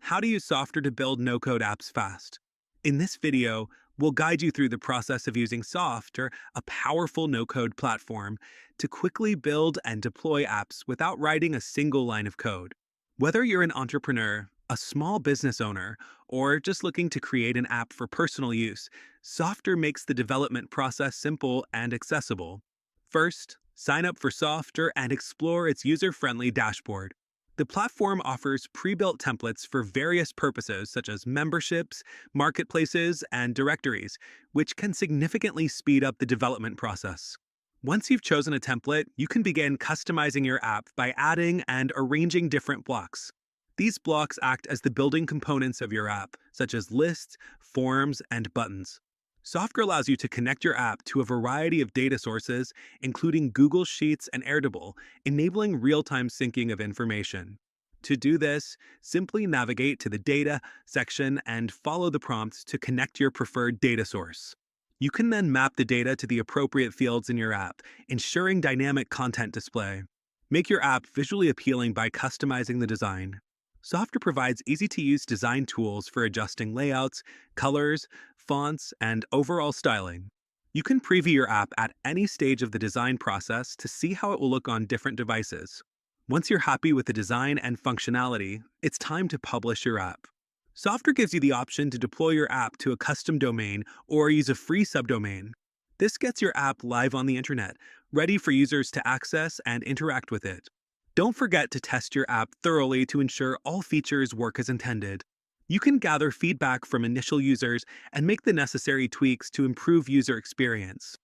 how to use Softr to build no-code apps fast. In this video, we'll guide you through the process of using Softr, a powerful no-code platform, to quickly build and deploy apps without writing a single line of code. Whether you're an entrepreneur, a small business owner, or just looking to create an app for personal use, Softr makes the development process simple and accessible. First, sign up for Softr and explore its user-friendly dashboard. The platform offers pre-built templates for various purposes such as memberships, marketplaces, and directories, which can significantly speed up the development process. Once you've chosen a template, you can begin customizing your app by adding and arranging different blocks. These blocks act as the building components of your app, such as lists, forms, and buttons. Software allows you to connect your app to a variety of data sources, including Google Sheets and Airtable, enabling real-time syncing of information. To do this, simply navigate to the Data section and follow the prompts to connect your preferred data source. You can then map the data to the appropriate fields in your app, ensuring dynamic content display. Make your app visually appealing by customizing the design. Softr provides easy-to-use design tools for adjusting layouts, colors, fonts, and overall styling. You can preview your app at any stage of the design process to see how it will look on different devices. Once you're happy with the design and functionality, it's time to publish your app. Softr gives you the option to deploy your app to a custom domain or use a free subdomain. This gets your app live on the internet, ready for users to access and interact with it. Don't forget to test your app thoroughly to ensure all features work as intended. You can gather feedback from initial users and make the necessary tweaks to improve user experience.